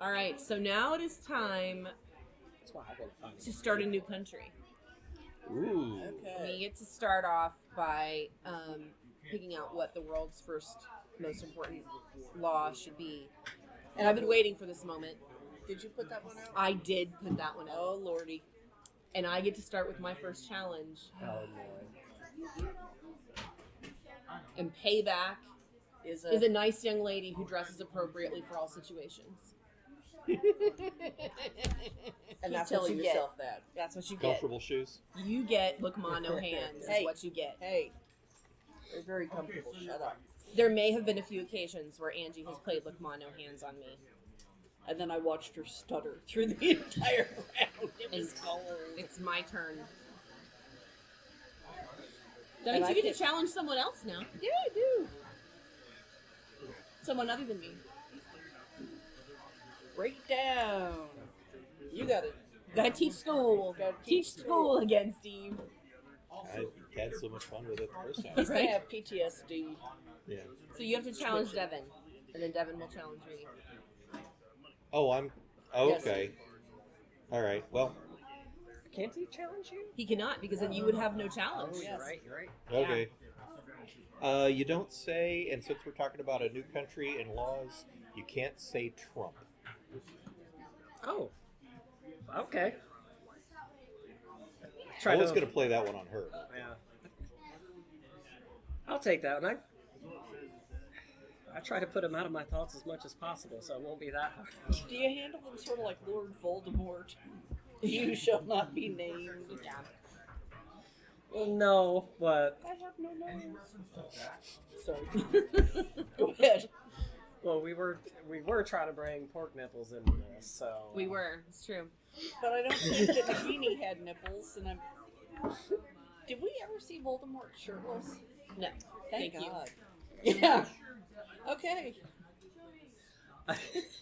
All right, so now it is time to start a new country. Ooh. Okay. We get to start off by picking out what the world's first most important law should be. And I've been waiting for this moment. Did you put that one out? I did put that one out. Oh, Lordy. And I get to start with my first challenge. Oh, no. And payback is a nice young lady who dresses appropriately for all situations. And that's Keep what telling you yourself get. that. That's what you get. Comfortable shoes? You get look ma no hands is what you get. Hey. They're very comfortable. Shut up. There may have been a few occasions where Angie has played look ma no hands on me. And then I watched her stutter through the entire round. It was cold. It's my turn. That means you get to challenge someone else now. Yeah, I do. Someone other than me. Break down. You got it. Gotta teach school. Teach school again, Steve. I had so much fun with it the first time. He's going to have PTSD. Yeah. So you have to challenge Devin. And then Devin will challenge me. Oh, I'm... Oh, okay. All right. Well... Can't he challenge you? He cannot, because then you would have no challenge. Oh, you're right. Okay. You don't say, and since we're talking about a new country and laws, you can't say Trump. Oh. Okay. I was going to play that one on her. Yeah. I'll take that one. I try to put him out of my thoughts as much as possible, so it won't be that hard. Do you handle him sort of like Lord Voldemort? You shall not be named. Yeah. Well, no, but... I have no name. Sorry. Go ahead. Well, we were trying to bring pork nipples into this, so... We were. It's true. But I don't think that Nagini had nipples, and I'm... Did we ever see Voldemort shirtless? No. Thank you. God. Yeah. Okay.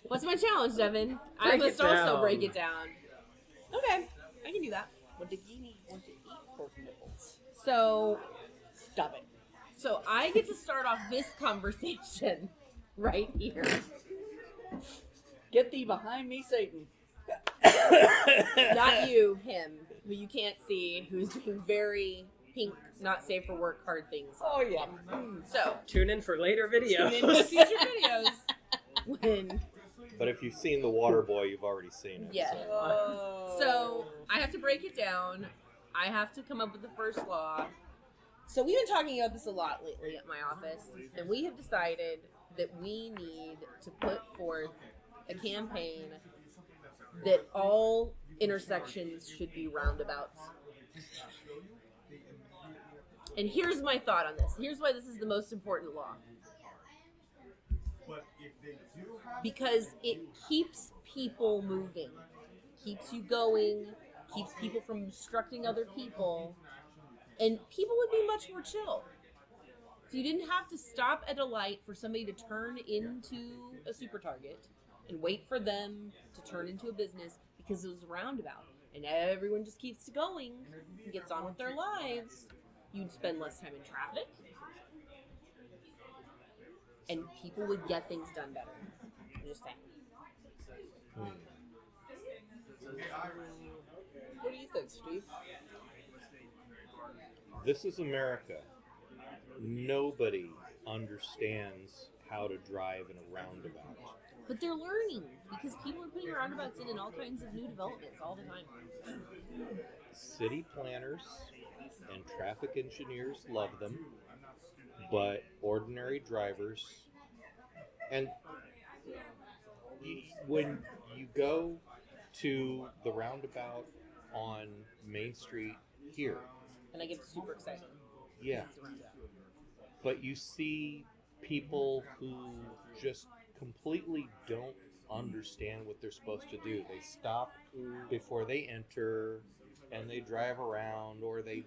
What's my challenge, Devin? I Break must it also down. break it down. Okay. I can do that. But Nagini wants to eat pork nipples. So... Stop it. So I get to start off this conversation right here. Get thee behind me, Satan. Not you, him, who you can't see, who's doing very pink, not safe for work hard things. Oh, yeah. So, Tune in for later videos. tune in for future videos. When, But if you've seen The Water Boy, you've already seen it. yeah. Oh. So, I have to break it down. I have to come up with the first law. So, we've been talking about this a lot lately at my office, and we have decided that we need to put forth a campaign that all intersections should be roundabouts. And here's my thought on this. Here's why this is the most important law. Because it keeps people moving, keeps you going, keeps people from obstructing other people, and people would be much more chill. If you didn't have to stop at a light for somebody to turn into a super target and wait for them to turn into a business because it was a roundabout and everyone just keeps going and gets on with their lives, you'd spend less time in traffic and people would get things done better. I'm just saying. What do you think, Steve? This is America. Nobody understands how to drive in a roundabout. But they're learning because people are putting roundabouts in all kinds of new developments all the time. City planners and traffic engineers love them, but ordinary drivers, and when you go to the roundabout on Main Street here, And I get super excited. yeah, It's a roundabout. but you see people who just completely don't understand what they're supposed to do. They stop before they enter and they drive around, or they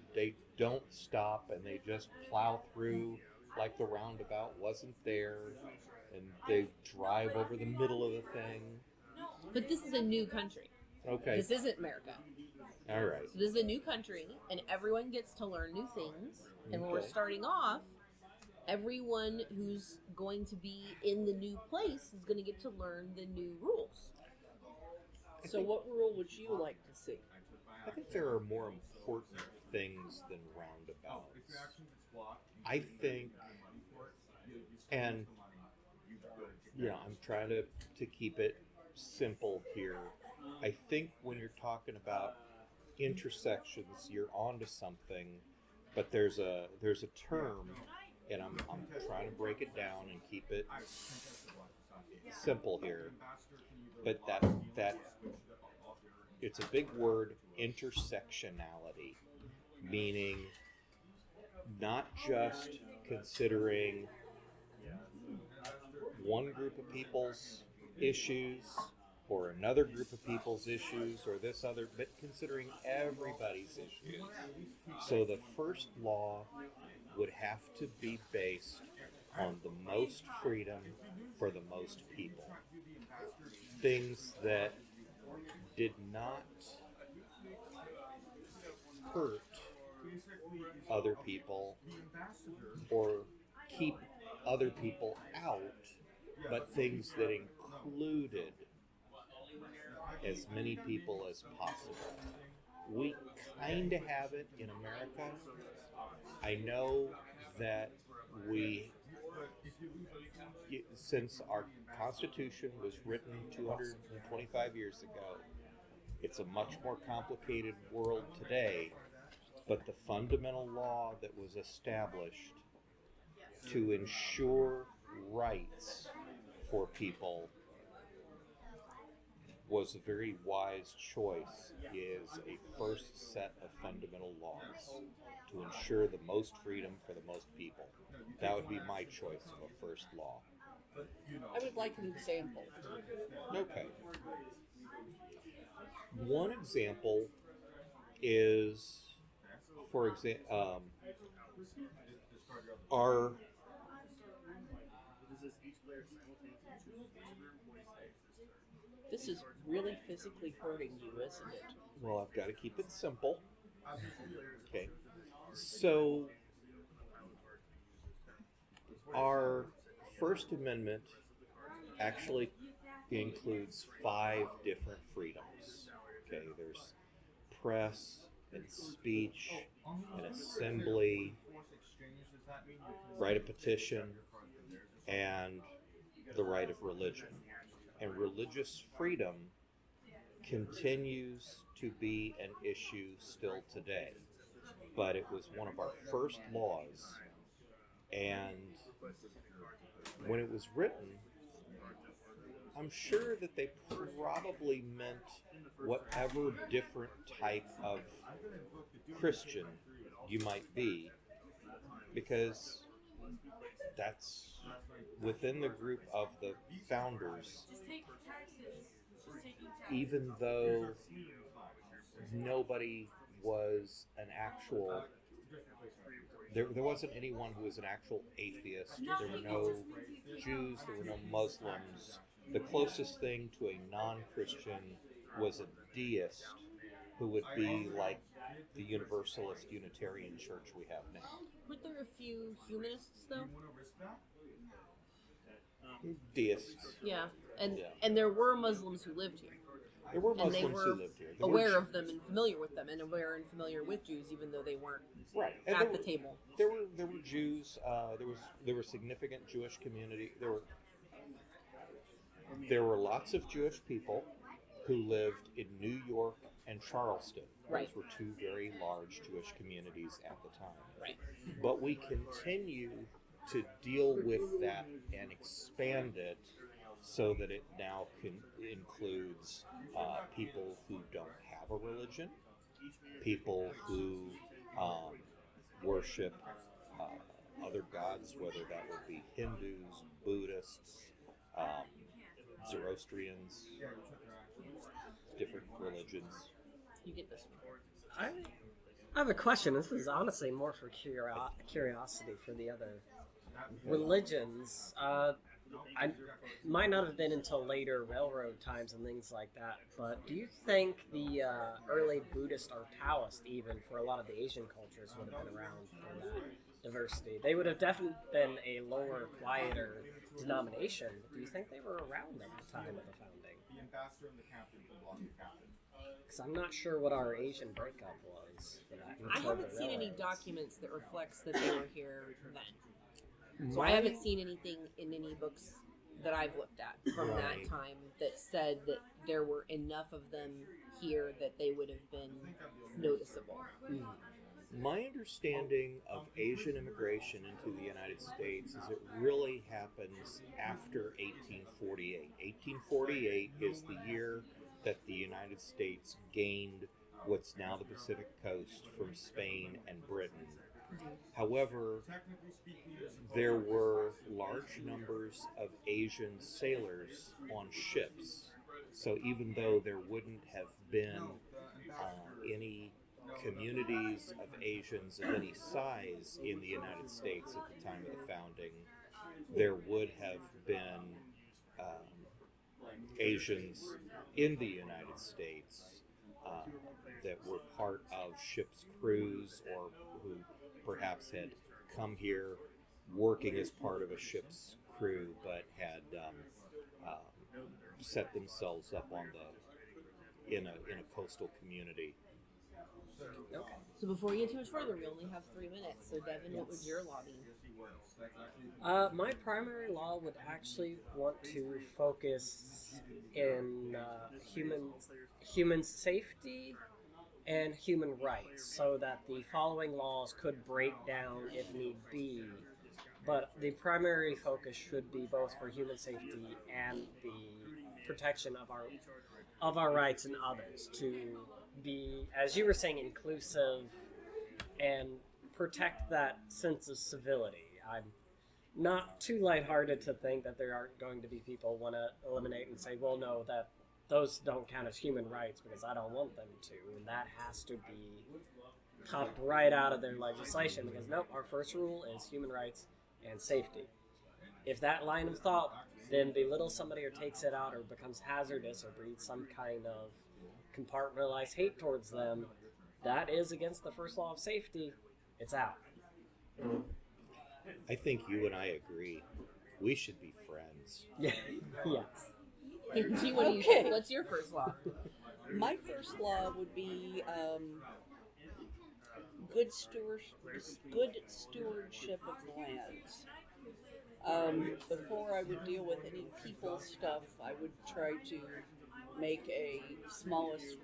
don't stop and they just plow through like the roundabout wasn't there, and they drive over the middle of the thing. But this is a new country. Okay. This isn't America. All right. So this is a new country, and everyone gets to learn new things. And when we're Okay. starting off, everyone who's going to be in the new place is going to get to learn the new rules. So, what rule would you like to see? I think there are more important things than roundabouts. I think, and I'm trying to keep it simple here. I think when you're talking about intersections, you're onto something, but there's a term, and I'm trying to break it down and keep it simple here. But that it's a big word, intersectionality, meaning not just considering one group of people's issues or another group of people's issues or this other, but considering everybody's issues. So the first law would have to be based on the most freedom for the most people. Things that did not hurt other people or keep other people out, but things that included as many people as possible. We kind of have it in America. I know that since our Constitution was written 225 years ago, it's a much more complicated world today, but the fundamental law that was established to ensure rights for people was a very wise choice, is a first set of fundamental laws to ensure the most freedom for the most people. That would be my choice of a first law. I would like an example. Okay. One example is, for example, our This is really physically hurting you, isn't it? well, I've got to keep it simple. Okay. So, our First Amendment actually includes 5 different freedoms. Okay, there's press and speech and assembly, right of petition, and the right of religion. And religious freedom continues to be an issue still today. But it was one of our first laws, and when it was written, I'm sure that they probably meant whatever different type of Christian you might be, because that's within the group of the founders. Even though nobody was an actual, there wasn't anyone who was an actual atheist. There were no Jews, there were no Muslims. The closest thing to a non-Christian was a deist, who would be like the Universalist Unitarian Church we have now. Weren't there a few humanists though? Deists. Yeah, and there were Muslims who lived here. There were And they Muslims were who lived here. aware of them and familiar with them, and aware and familiar with Jews, even though they weren't right and at the table. There were Jews. There were significant Jewish community. There were lots of Jewish people who lived in New York and Charleston. Right. Those were 2 very large Jewish communities at the time. Right. But we continue to deal with that and expand it so that it now includes people who don't have a religion, people who worship other gods, whether that would be Hindus, Buddhists, Zoroastrians, different religions. You get this one. I have a question. This is honestly more for curiosity for the other religions. I might not have been until later railroad times and things like that, but do you think the early Buddhist or Taoist, even for a lot of the Asian cultures, would have been around for that diversity? They would have definitely been a lower, quieter denomination. Do you think they were around at the time of the founding? Because I'm not sure what our Asian breakup was for that. I until haven't the seen any railroads. documents that reflects that they were here then. So I haven't seen anything in any books that I've looked at from that time that said that there were enough of them here that they would have been noticeable. My understanding of Asian immigration into the United States is it really happens after 1848. 1848 is the year that the United States gained what's now the Pacific coast from Spain and Britain. However, there were large numbers of Asian sailors on ships. So even though there wouldn't have been any communities of Asians of any size in the United States at the time of the founding, there would have been Asians in the United States that were part of ships' crews or who perhaps had come here working as part of a ship's crew but had set themselves up on in a coastal community. Okay. So before we get too much further, we only have 3 minutes. So Devin, what was your lobby? My primary law would actually want to focus in human safety and human rights, so that the following laws could break down if need be. But the primary focus should be both for human safety and the protection of our rights and others, to be, as you were saying, inclusive and protect that sense of civility. I'm not too lighthearted to think that there aren't going to be people want to eliminate and say, well, no, that those don't count as human rights because I don't want them to, and that has to be popped right out of their legislation because nope, our first rule is human rights and safety. If that line of thought then belittles somebody or takes it out or becomes hazardous or breeds some kind of compartmentalized hate towards them, that is against the first law of safety. It's out. I think you and I agree. We should be friends. Yes. Angie, what do you Okay. think? What's your first law? My first law would be good stewardship of lands. Before I would deal with any people stuff, I would try to make a smallest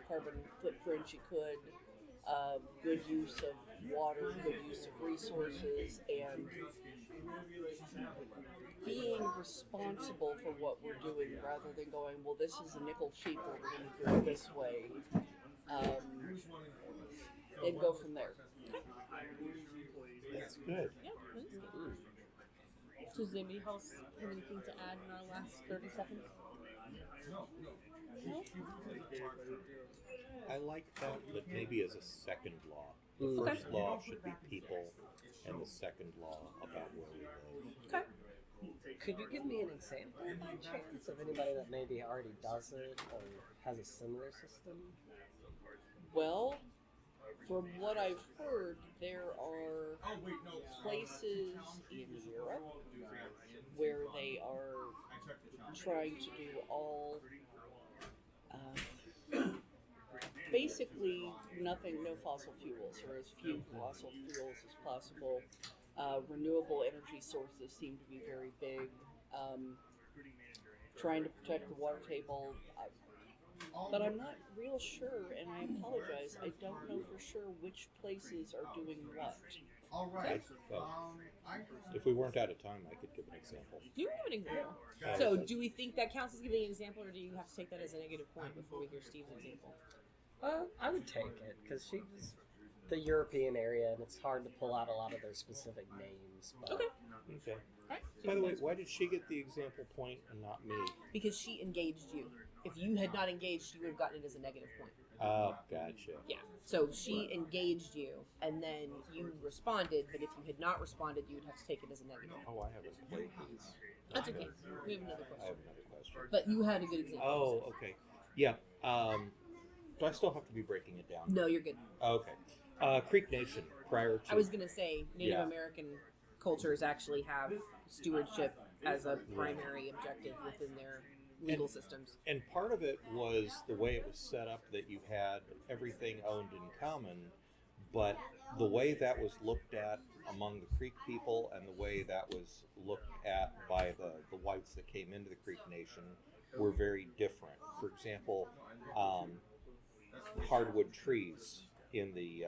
carbon footprint you could. Good use of water, good use of resources, and being responsible for what we're doing rather than going, well, this is a nickel cheaper, we're going to do it this way, and go from there. That's good. Yeah, that's good. Does anybody else have anything to add in our last 30 seconds? I like that, but maybe as a second law. The Mm. first law should be people, and the second law about where we live. Okay. Could you give me an example by chance of anybody that maybe already does it or has a similar system? Well, from what I've heard, there are places in Europe where they are trying to do all basically nothing, no fossil fuels, or as few fossil fuels as possible. Renewable energy sources seem to be very big. Trying to protect the water table. But I'm not real sure, and I apologize, I don't know for sure which places are doing what. If we weren't out of time, I could give an example. You can give an example. So, do we think that counts as giving an example, or do you have to take that as a negative point before we hear Steve's example? I would take it because she's the European area, and it's hard to pull out a lot of their specific names. But Okay. Okay. Right. By the way, why did she get the example point and not me? Because she engaged you. If you had not engaged, you would have gotten it as a negative point. Oh, gotcha. Yeah. So she engaged you, and then you responded. But if you had not responded, you would have to take it as a negative. Oh, I haven't played these. That's okay. We have another I question. have another question. But you had a good example. Oh, okay. Yeah. Do I still have to be breaking it down? No, you're good. Okay. Creek Nation, prior to... I was gonna say Native Yeah. American cultures actually have stewardship as a primary objective within their legal systems. And part of it was the way it was set up, that you had everything owned in common, but the way that was looked at among the Creek people and the way that was looked at by the whites that came into the Creek Nation were very different. For example, hardwood trees in the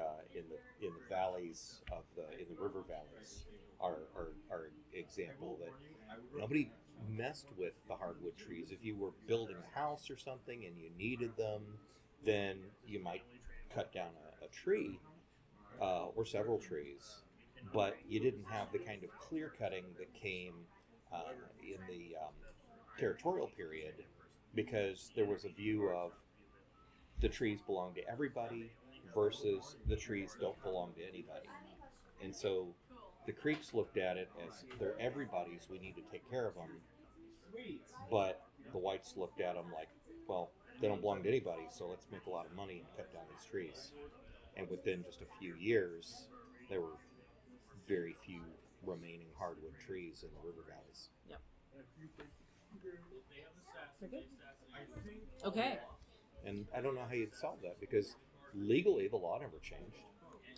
valleys in the river valleys are an example that nobody messed with the hardwood trees. If you were building a house or something and you needed them, then you might cut down a tree or several trees, but you didn't have the kind of clear cutting that came in the territorial period, because there was a view of the trees belong to everybody versus the trees don't belong to anybody. And so the Creeks looked at it as they're everybody's, we need to take care of them. But the whites looked at them like, well, they don't belong to anybody, so let's make a lot of money and cut down these trees. And within just a few years, there were very few remaining hardwood trees in the river valleys. Yep. Okay. And I don't know how you'd solve that, because legally the law never changed.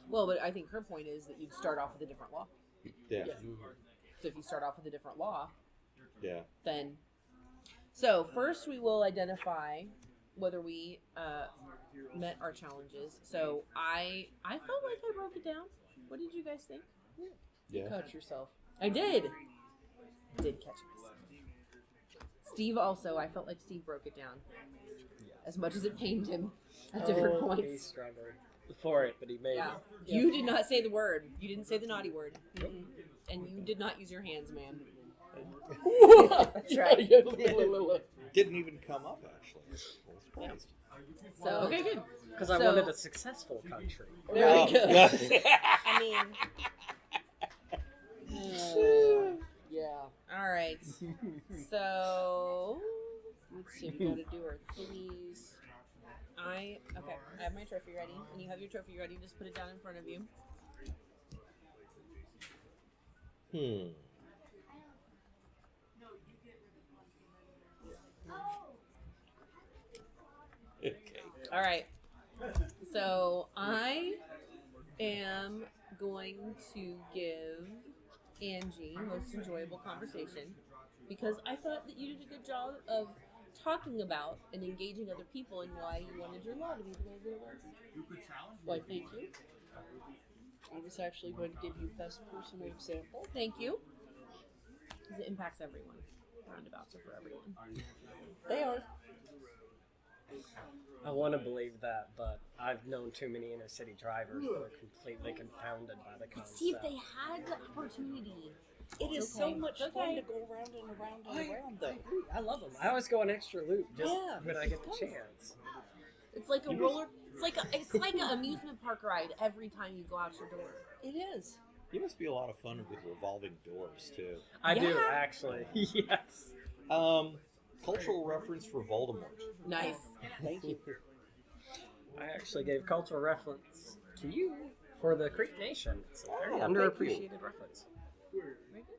Well, but I think her point is that you'd start off with a different law. Yeah. So if you start off with a different law, Yeah. then... So first we will identify whether we met our challenges. So I felt like I broke it down. What did you guys think? Yeah. Cut yourself. I did catch myself. Steve also, I felt like Steve broke it down. As much as it pained him at different He points. struggled for it, but he made Yeah. it. You did not say the word. You didn't say the naughty word. Mm-mm. And you did not use your hands, man. That's right. Didn't even come up, actually. I was surprised. So, okay, good. Because I So- wanted a successful country. There we go. I mean, Yeah. all right. So, let's see. We gotta do our thingies. I have my trophy ready, and you have your trophy ready. Just put it down in front of you. Okay. All right. So I am going to give Angie most enjoyable conversation, because I thought that you did a good job of talking about and engaging other people in why you wanted your law to be the way that it was. Why, thank you. I was actually going to give you best personal example. Thank you. Because it impacts everyone. Roundabouts are for everyone. They are. I want to believe that, but I've known too many inner city drivers who are completely confounded by the concept. See, if they had the opportunity. It is Okay. so much Okay. fun to go around and around and around, though. I love them. I always go an extra loop just Yeah, when I get the it's chance. It's like a roller. It's like an amusement park ride every time you go out your door. It is. You must be a lot of fun with revolving doors, too. I do, Yeah. actually. Yes. Cultural reference for Voldemort. Nice. Thank you. I actually gave cultural reference to you for the Creek Nation. It's a very Oh, thank underappreciated reference. Very good.